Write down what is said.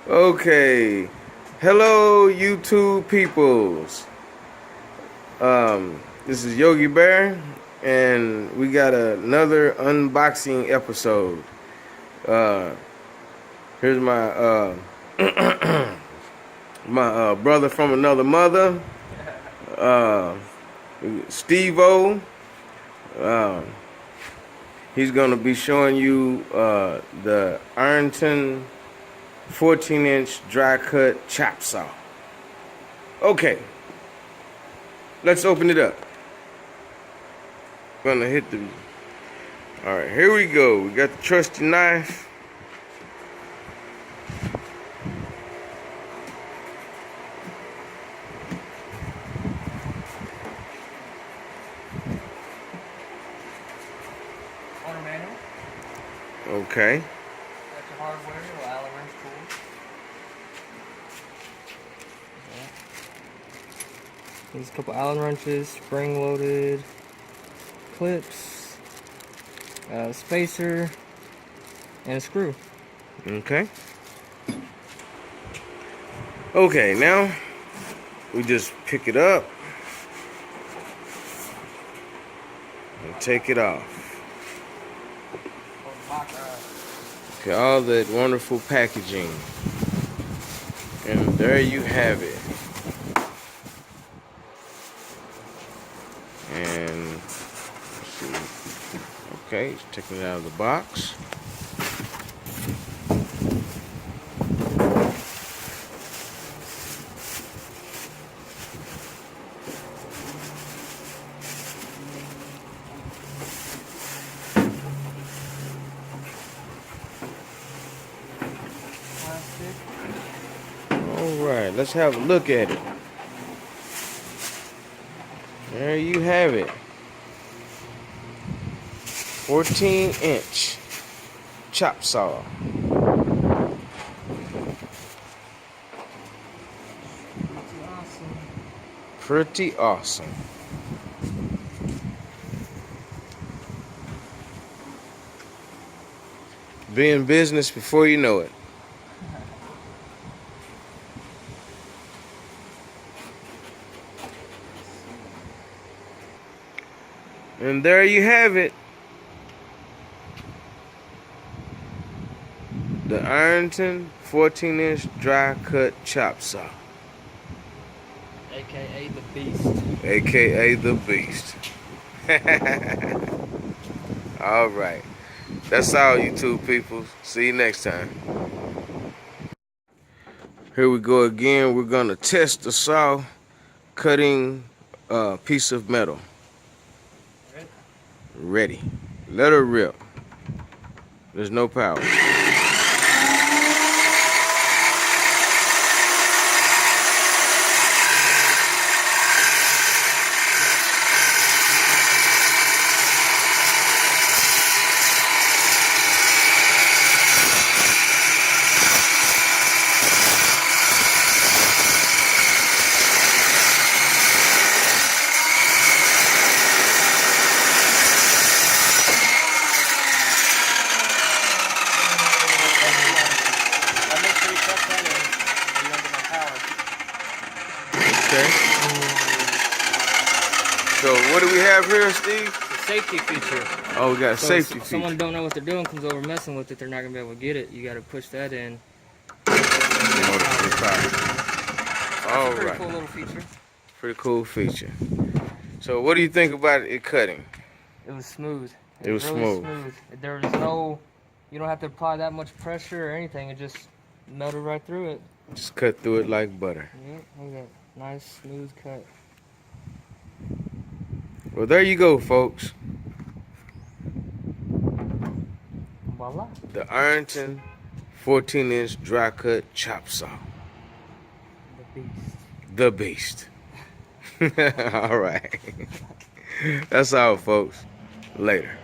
Okay, hello YouTube peoples. This is Yogi Bear, and we got another unboxing episode. Here's my my brother from another mother, Steve-O. He's gonna be showing you the Ironton 14-inch dry cut chop saw. Okay, let's open it up. Gonna hit the. All right, here we go. We got the trusty knife. Owner manual. Okay. Got your hardware, your Allen wrench tool. There's a couple Allen wrenches, spring loaded clips, spacer, and a screw. Okay. Okay, now we just pick it up and take it off. Okay, all that wonderful packaging. And there you have it. And let's see. Okay, it's taking it out of the box. Alright, let's have a look at it. There you have it. 14-inch chop saw. Pretty awesome. Be in business before you know it. And there you have it. The Ironton 14-inch dry cut chop saw. AKA the Beast. AKA the Beast. Alright. That's all, YouTube people. See you next time. Here we go again. We're going to test the saw cutting a piece of metal. Ready. Let her rip. There's no power. Okay. So what do we have here, Steve? The safety feature. Oh, we got a safety feature. If someone don't know what they're doing, comes over messing with it, they're not gonna be able to get it. You got to push that in. All Pretty right. cool little feature. Pretty cool feature. So what do you think about it cutting? It was smooth. It was really smooth. There was no, you don't have to apply that much pressure or anything. It just melted right through it. Just cut through it like butter. Yeah, look at that. Nice, smooth cut. Well, there you go, folks. Voila. The Ironton 14-inch dry cut chop saw. The Beast. The Beast. All right. That's all, folks. Later.